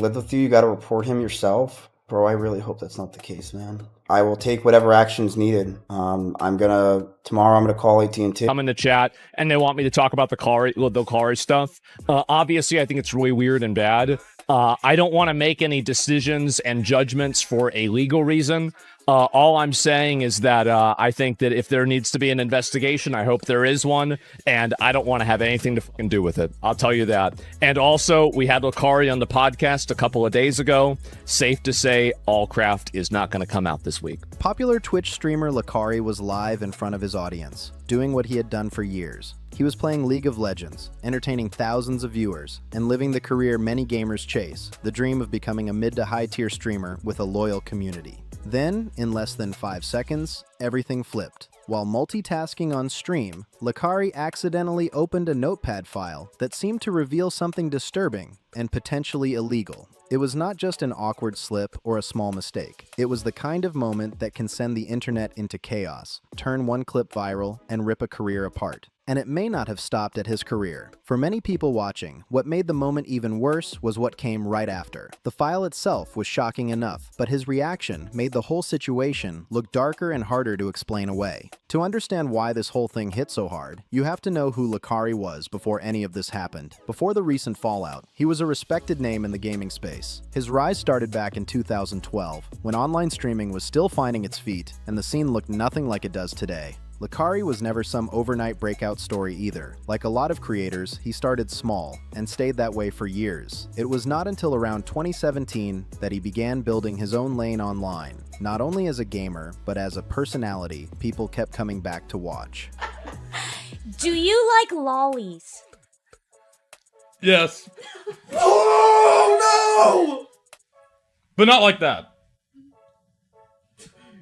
live with you, you got to report him yourself. Bro, I really hope that's not the case, man. I will take whatever action's needed. Tomorrow I'm gonna call AT&T. I'm in the chat and they want me to talk about the Lacari stuff. Obviously, I think it's really weird and bad. I don't want to make any decisions and judgments for a legal reason. All I'm saying is that I think that if there needs to be an investigation, I hope there is one, and I don't want to have anything to fucking do with it. I'll tell you that. And also, we had Lacari on the podcast a couple of days ago. Safe to say, Allcraft is not going to come out this week. Popular Twitch streamer Lacari was live in front of his audience, doing what he had done for years. He was playing League of Legends, entertaining thousands of viewers, and living the career many gamers chase, the dream of becoming a mid to high tier streamer with a loyal community. Then, in less than 5 seconds, everything flipped. While multitasking on stream, Lacari accidentally opened a notepad file that seemed to reveal something disturbing and potentially illegal. It was not just an awkward slip or a small mistake. It was the kind of moment that can send the internet into chaos, turn one clip viral, and rip a career apart. And it may not have stopped at his career. For many people watching, what made the moment even worse was what came right after. The file itself was shocking enough, but his reaction made the whole situation look darker and harder to explain away. To understand why this whole thing hit so hard, you have to know who Lacari was before any of this happened. Before the recent fallout, he was a respected name in the gaming space. His rise started back in 2012, when online streaming was still finding its feet and the scene looked nothing like it does today. Lacari was never some overnight breakout story either. Like a lot of creators, he started small and stayed that way for years. It was not until around 2017 that he began building his own lane online. Not only as a gamer, but as a personality people kept coming back to watch. Do you like lollies? Yes. Oh no! But not like that.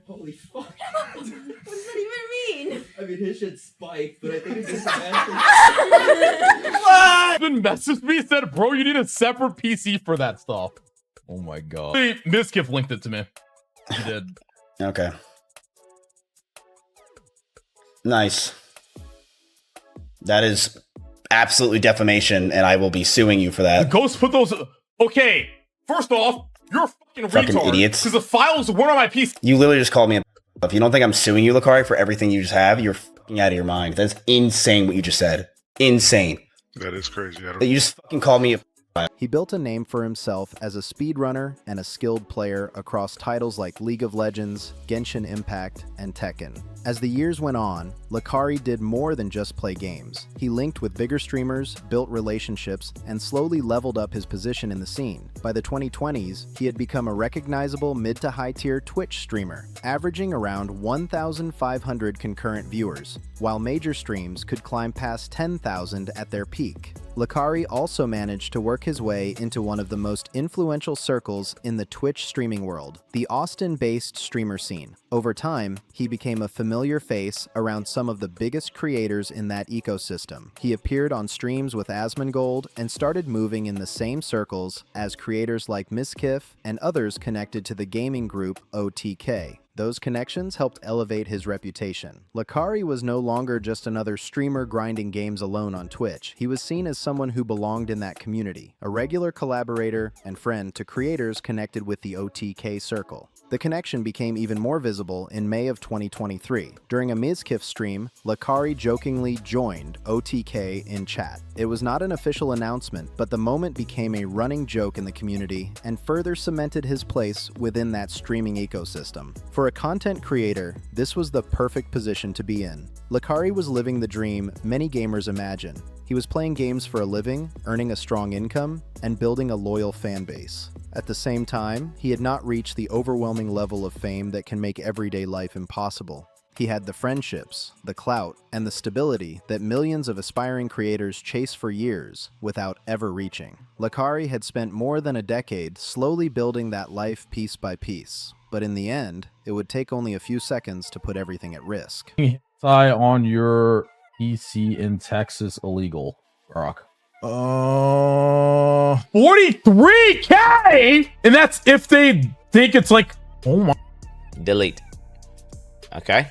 Holy fuck. What does that even mean? I mean, his shit spiked, but I think it's just What? Been messaged me and said, bro, you need a separate PC for that stuff. Oh my god. Miskiff linked it to me. He did. Okay. Nice. That is absolutely defamation, and I will be suing you for that. Ghost put those. Okay, first off, you're a fucking retard. Idiots. Because the files weren't on my PC. You literally just called me a. If you don't think I'm suing you, Lacari, for everything you just have, you're fucking out of your mind. That's insane what you just said. Insane. That is crazy. That you just fucking called me a. He built a name for himself as a speedrunner and a skilled player across titles like League of Legends, Genshin Impact, and Tekken. As the years went on, Lacari did more than just play games. He linked with bigger streamers, built relationships, and slowly leveled up his position in the scene. By the 2020s, he had become a recognizable mid to high tier Twitch streamer, averaging around 1,500 concurrent viewers, while major streams could climb past 10,000 at their peak. Lacari also managed to work his way into one of the most influential circles in the Twitch streaming world, the Austin-based streamer scene. Over time, he became a familiar face around some of the biggest creators in that ecosystem. He appeared on streams with Asmongold and started moving in the same circles as creators like Miskiff and others connected to the gaming group OTK. Those connections helped elevate his reputation. Lacari was no longer just another streamer grinding games alone on Twitch. He was seen as someone who belonged in that community, a regular collaborator and friend to creators connected with the OTK circle. The connection became even more visible in May of 2023. During a Miskiff stream, Lacari jokingly joined OTK in chat. It was not an official announcement, but the moment became a running joke in the community and further cemented his place within that streaming ecosystem. For a content creator, this was the perfect position to be in. Lacari was living the dream many gamers imagine. He was playing games for a living, earning a strong income, and building a loyal fan base. At the same time, he had not reached the overwhelming level of fame that can make everyday life impossible. He had the friendships, the clout, and the stability that millions of aspiring creators chase for years without ever reaching. Lacari had spent more than a decade slowly building that life piece by piece, but in the end, it would take only a few seconds to put everything at risk. On your PC in Texas illegal, Brock. 43K, and that's if they think it's like, oh my. Delete. Okay.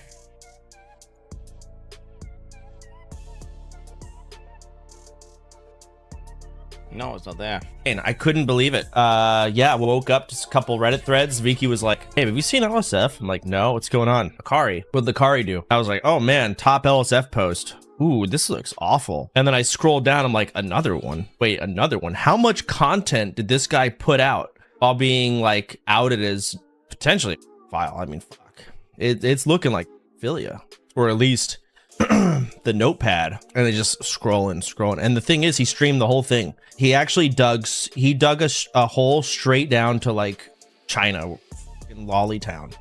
No, it's not there. And I couldn't believe it. Yeah, I woke up, just a couple Reddit threads. Vicky was like, hey, have you seen LSF? I'm like, no, what's going on? Lacari. What'd Lacari do? I was like, oh man, top LSF post. Ooh, this looks awful. And then I scrolled down, I'm like, another one. Wait, another one. How much content did this guy put out while being like outed as potentially file? I mean, fuck. It's looking like Philia, or at least the notepad, and they just scrolling. And the thing is, he streamed the whole thing. He actually dug a hole straight down to like China in Lolly Town.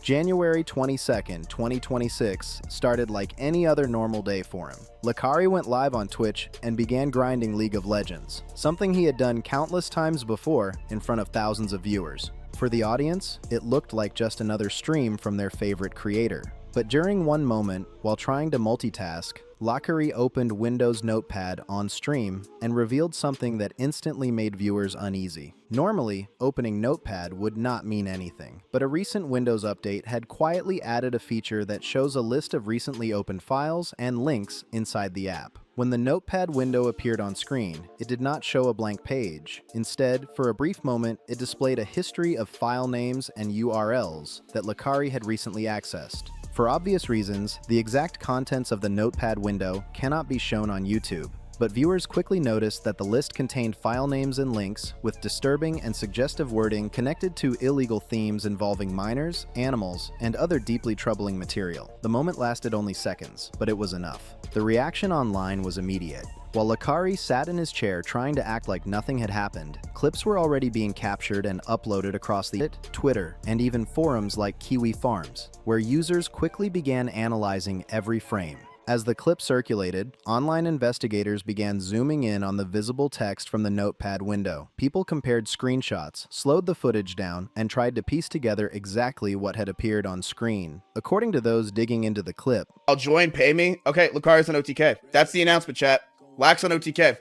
January 22nd, 2026 started like any other normal day for him. Lacari went live on Twitch and began grinding League of Legends, something he had done countless times before in front of thousands of viewers. For the audience, it looked like just another stream from their favorite creator. But during one moment, while trying to multitask, Lacari opened Windows Notepad on stream and revealed something that instantly made viewers uneasy. Normally, opening Notepad would not mean anything, but a recent Windows update had quietly added a feature that shows a list of recently opened files and links inside the app. When the Notepad window appeared on screen, it did not show a blank page. Instead, for a brief moment, it displayed a history of file names and URLs that Lacari had recently accessed. For obvious reasons, the exact contents of the Notepad window cannot be shown on YouTube, but viewers quickly noticed that the list contained file names and links with disturbing and suggestive wording connected to illegal themes involving minors, animals, and other deeply troubling material. The moment lasted only seconds, but it was enough. The reaction online was immediate. While Lacari sat in his chair trying to act like nothing had happened, clips were already being captured and uploaded across the Twitter, and even forums like Kiwi Farms, where users quickly began analyzing every frame. As the clip circulated, online investigators began zooming in on the visible text from the Notepad window. People compared screenshots, slowed the footage down, and tried to piece together exactly what had appeared on screen. According to those digging into the clip, I'll join, pay me. Okay, Lacari's on OTK. That's the announcement, chat. Lax on OTK.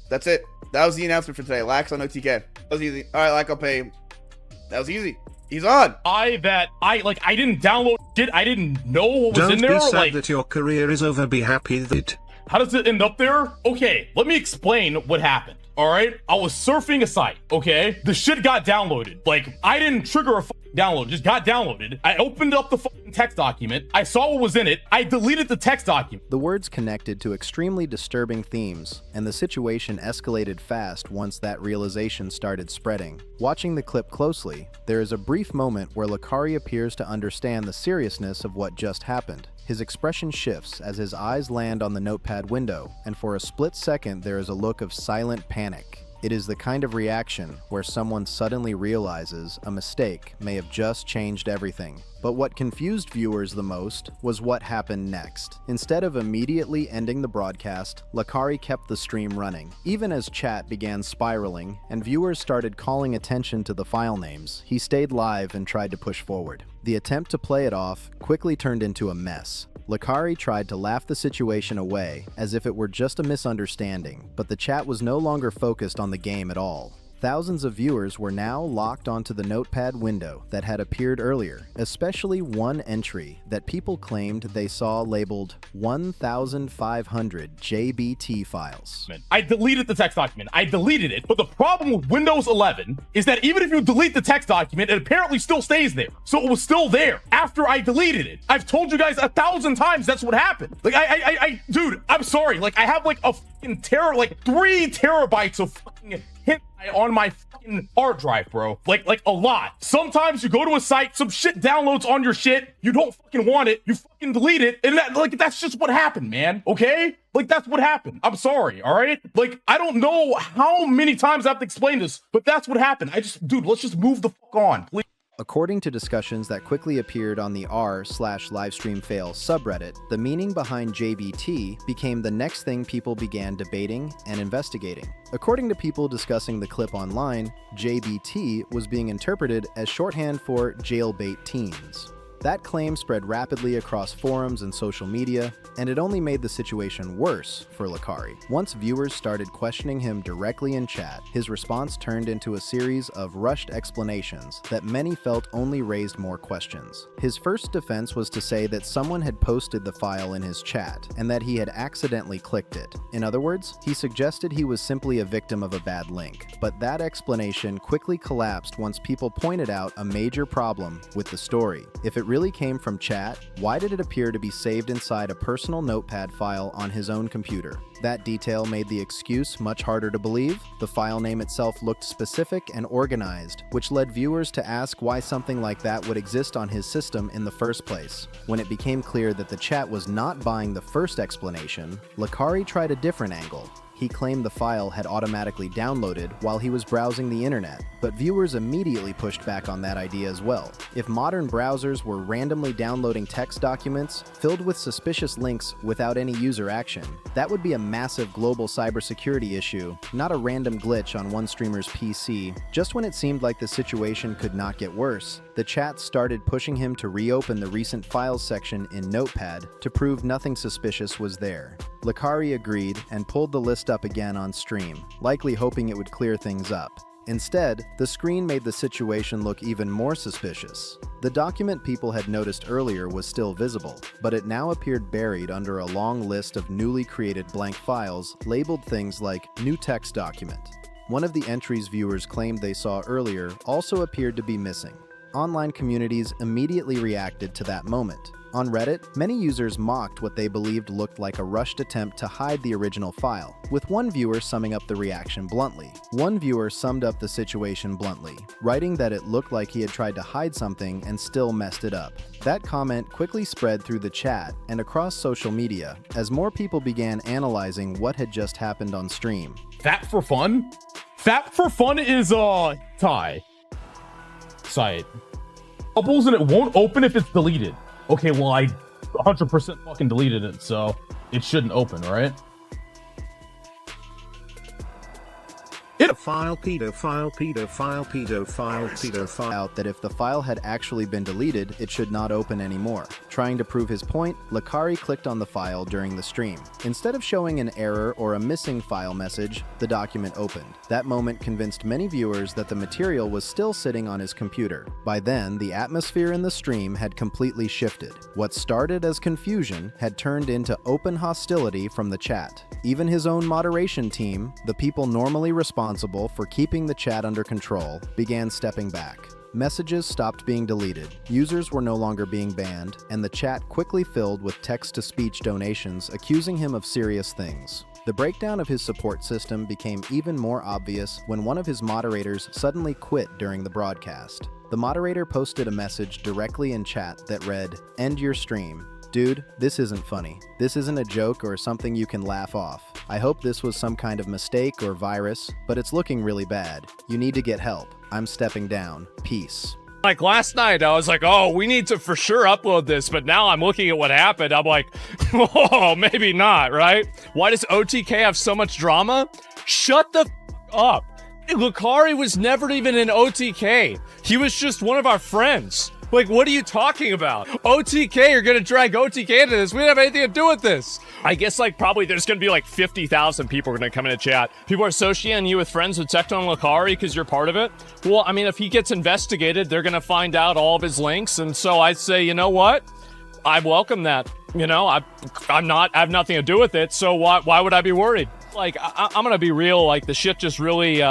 That's it. That was the announcement for today. Lax on OTK. That was easy. All right, Lax, I'll pay him. That was easy. He's on. I didn't download it. I didn't know what was in there. Don't be sad like, that your career is over. Be happy that. How does it end up there? Okay, let me explain what happened. All right, I was surfing a site. Okay, the shit got downloaded. Like, I didn't trigger a download, just got downloaded. I opened up the text document. I saw what was in it. I deleted the text document. The words connected to extremely disturbing themes, and the situation escalated fast once that realization started spreading. Watching the clip closely, there is a brief moment where Lacari appears to understand the seriousness of what just happened. His expression shifts as his eyes land on the Notepad window, and for a split second there is a look of silent panic. It is the kind of reaction where someone suddenly realizes a mistake may have just changed everything. But what confused viewers the most was what happened next. Instead of immediately ending the broadcast, Lacari kept the stream running. Even as chat began spiraling and viewers started calling attention to the file names, he stayed live and tried to push forward. The attempt to play it off quickly turned into a mess. Lacari tried to laugh the situation away as if it were just a misunderstanding, but the chat was no longer focused on the game at all. Thousands of viewers were now locked onto the Notepad window that had appeared earlier, especially one entry that people claimed they saw labeled 1,500 JBT files. I deleted the text document. I deleted it. But the problem with Windows 11 is that even if you delete the text document, it apparently still stays there. So it was still there after I deleted it. I've told you guys 1,000 times that's what happened. Like, dude, I'm sorry. Like, I have like a fucking 3 terabytes of fucking hint on my fucking hard drive, bro. Like a lot. Sometimes you go to a site, some shit downloads on your shit, you don't fucking want it, you fucking delete it, and that's just what happened, man. Okay? Like, that's what happened. I'm sorry, all right? Like, I don't know how many times I have to explain this, but that's what happened. Dude, let's just move the fuck on, please. According to discussions that quickly appeared on the r/livestreamfail subreddit, the meaning behind JBT became the next thing people began debating and investigating. According to people discussing the clip online, JBT was being interpreted as shorthand for jailbait teens. That claim spread rapidly across forums and social media, and it only made the situation worse for Lacari. Once viewers started questioning him directly in chat, his response turned into a series of rushed explanations that many felt only raised more questions. His first defense was to say that someone had posted the file in his chat, and that he had accidentally clicked it. In other words, he suggested he was simply a victim of a bad link. But that explanation quickly collapsed once people pointed out a major problem with the story. If it really came from chat, why did it appear to be saved inside a personal notepad file on his own computer? That detail made the excuse much harder to believe. The file name itself looked specific and organized, which led viewers to ask why something like that would exist on his system in the first place. When it became clear that the chat was not buying the first explanation, Lacari tried a different angle. He claimed the file had automatically downloaded while he was browsing the internet, but viewers immediately pushed back on that idea as well. If modern browsers were randomly downloading text documents filled with suspicious links without any user action, that would be a massive global cybersecurity issue, not a random glitch on one streamer's PC. Just when it seemed like the situation could not get worse, the chat started pushing him to reopen the recent files section in Notepad to prove nothing suspicious was there. Lacari agreed and pulled the list up again on stream, likely hoping it would clear things up. Instead, the screen made the situation look even more suspicious. The document people had noticed earlier was still visible, but it now appeared buried under a long list of newly created blank files labeled things like New Text Document. One of the entries viewers claimed they saw earlier also appeared to be missing. Online communities immediately reacted to that moment. On Reddit, many users mocked what they believed looked like a rushed attempt to hide the original file, with one viewer summing up the reaction bluntly. One viewer summed up the situation bluntly, writing that it looked like he had tried to hide something and still messed it up. That comment quickly spread through the chat and across social media as more people began analyzing what had just happened on stream. Fat for fun? Fat for fun is Thai site. Bubbles and it won't open if it's deleted. Okay, well, I 100% fucking deleted it, so it shouldn't open, right? File Out that if the file had actually been deleted, it should not open anymore. Trying to prove his point, Lacari clicked on the file during the stream. Instead of showing an error or a missing file message, the document opened. That moment convinced many viewers that the material was still sitting on his computer. By then, the atmosphere in the stream had completely shifted. What started as confusion had turned into open hostility from the chat. Even his own moderation team, the people normally responsible for keeping the chat under control, began stepping back. Messages stopped being deleted, users were no longer being banned, and the chat quickly filled with text-to-speech donations accusing him of serious things. The breakdown of his support system became even more obvious when one of his moderators suddenly quit during the broadcast. The moderator posted a message directly in chat that read, "End your stream. Dude, this isn't funny. This isn't a joke or something you can laugh off. I hope this was some kind of mistake or virus, but it's looking really bad. You need to get help. I'm stepping down. Peace." Like last night, I was like, oh, we need to for sure upload this, but now I'm looking at what happened. I'm like, oh, maybe not, right? Why does OTK have so much drama? Shut the up. Lacari was never even in OTK. He was just one of our friends. Like, what are you talking about? OTK, you're gonna drag OTK into this. We didn't have anything to do with this. I guess, like, probably there's gonna be like 50,000 people are gonna come into chat. People are associating you with friends with Tecton Lacari because you're part of it. Well, I mean, if he gets investigated, they're gonna find out all of his links. And so I'd say, you know what? I welcome that. You know, I have nothing to do with it. So why would I be worried? Like, I'm gonna be real. Like, the shit just really,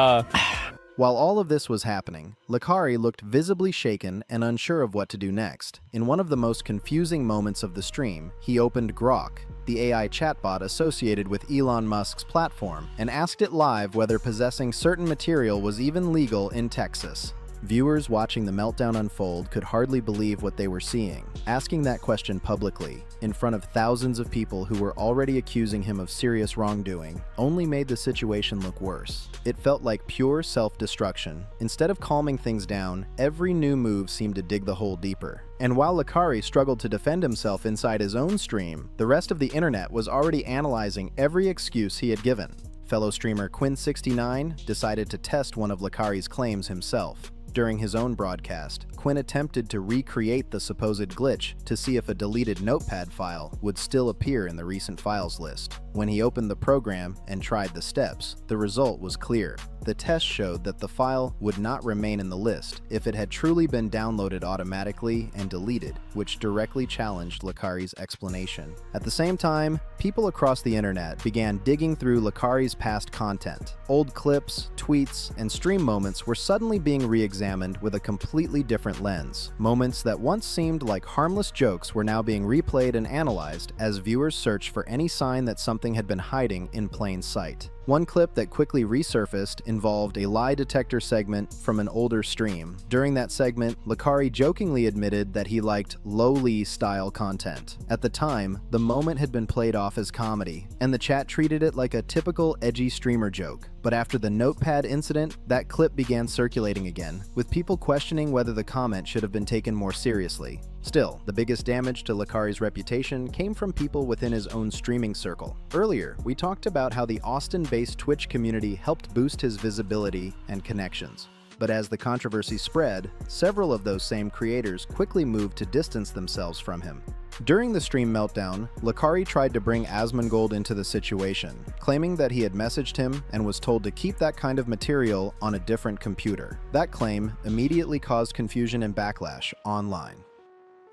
While all of this was happening, Lacari looked visibly shaken and unsure of what to do next. In one of the most confusing moments of the stream, he opened Grok, the AI chatbot associated with Elon Musk's platform, and asked it live whether possessing certain material was even legal in Texas. Viewers watching the meltdown unfold could hardly believe what they were seeing. Asking that question publicly, in front of thousands of people who were already accusing him of serious wrongdoing, only made the situation look worse. It felt like pure self-destruction. Instead of calming things down, every new move seemed to dig the hole deeper. And while Lacari struggled to defend himself inside his own stream, the rest of the internet was already analyzing every excuse he had given. Fellow streamer Quinn69 decided to test one of Lacari's claims himself. During his own broadcast, Quinn attempted to recreate the supposed glitch to see if a deleted notepad file would still appear in the recent files list. When he opened the program and tried the steps, the result was clear. The test showed that the file would not remain in the list if it had truly been downloaded automatically and deleted, which directly challenged Lacari's explanation. At the same time, people across the internet began digging through Lacari's past content. Old clips, tweets, and stream moments were suddenly being re-examined with a completely different lens. Moments that once seemed like harmless jokes were now being replayed and analyzed as viewers searched for any sign that something had been hiding in plain sight. One clip that quickly resurfaced involved a lie detector segment from an older stream. During that segment, Lacari jokingly admitted that he liked lowly-style content. At the time, the moment had been played off as comedy, and the chat treated it like a typical edgy streamer joke. But after the notepad incident, that clip began circulating again, with people questioning whether the comment should have been taken more seriously. Still, the biggest damage to Lacari's reputation came from people within his own streaming circle. Earlier, we talked about how the Austin-based Twitch community helped boost his visibility and connections. But as the controversy spread, several of those same creators quickly moved to distance themselves from him. During the stream meltdown, Lacari tried to bring Asmongold into the situation, claiming that he had messaged him and was told to keep that kind of material on a different computer. That claim immediately caused confusion and backlash online.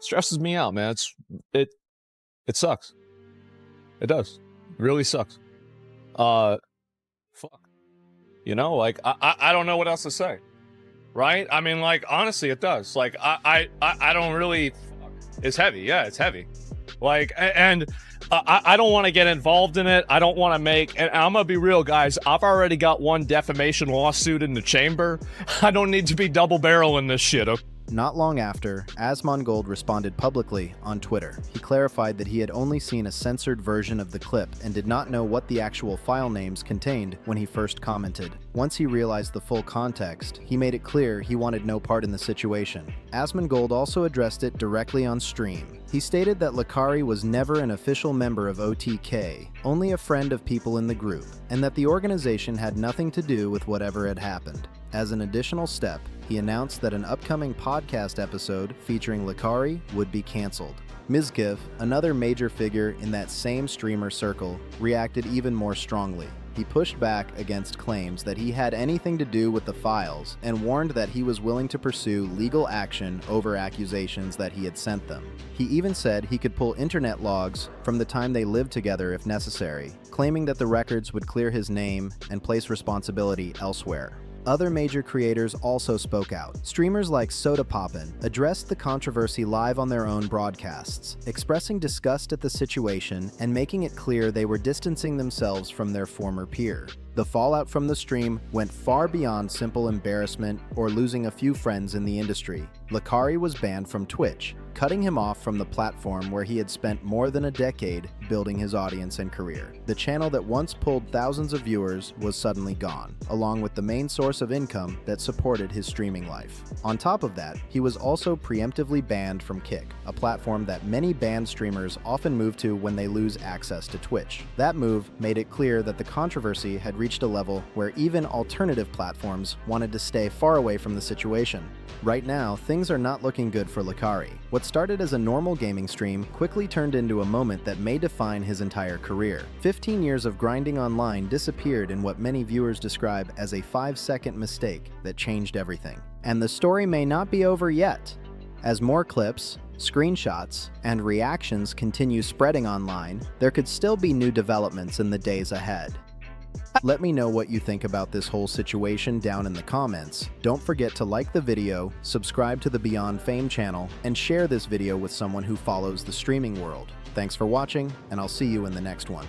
Stresses me out, man. It sucks. It does. It really sucks. Fuck. You know, like I don't know what else to say. Right? I mean, like, honestly, it does. Like, I don't really. It's heavy. Yeah, it's heavy. Like, and I don't want to get involved in it. I don't want to make. And I'm gonna be real, guys. I've already got one defamation lawsuit in the chamber. I don't need to be double barreling this shit. Okay? Not long after, Asmongold responded publicly on Twitter. He clarified that he had only seen a censored version of the clip and did not know what the actual file names contained when he first commented. Once he realized the full context, he made it clear he wanted no part in the situation. Asmongold also addressed it directly on stream. He stated that Lacari was never an official member of OTK, only a friend of people in the group, and that the organization had nothing to do with whatever had happened. As an additional step, he announced that an upcoming podcast episode featuring Lacari would be cancelled. Mizkiv, another major figure in that same streamer circle, reacted even more strongly. He pushed back against claims that he had anything to do with the files and warned that he was willing to pursue legal action over accusations that he had sent them. He even said he could pull internet logs from the time they lived together if necessary, claiming that the records would clear his name and place responsibility elsewhere. Other major creators also spoke out. Streamers like Soda Poppin addressed the controversy live on their own broadcasts, expressing disgust at the situation and making it clear they were distancing themselves from their former peer. The fallout from the stream went far beyond simple embarrassment or losing a few friends in the industry. Lacari was banned from Twitch, cutting him off from the platform where he had spent more than a decade building his audience and career. The channel that once pulled thousands of viewers was suddenly gone, along with the main source of income that supported his streaming life. On top of that, he was also preemptively banned from Kick, a platform that many banned streamers often move to when they lose access to Twitch. That move made it clear that the controversy had reached a level where even alternative platforms wanted to stay far away from the situation. Right now, things are not looking good for Lacari. What started as a normal gaming stream quickly turned into a moment that may define his entire career. 15 years of grinding online disappeared in what many viewers describe as a 5-second mistake that changed everything. And the story may not be over yet. As more clips, screenshots, and reactions continue spreading online, there could still be new developments in the days ahead. Let me know what you think about this whole situation down in the comments. Don't forget to like the video, subscribe to the Beyond Fame channel, and share this video with someone who follows the streaming world. Thanks for watching, and I'll see you in the next one.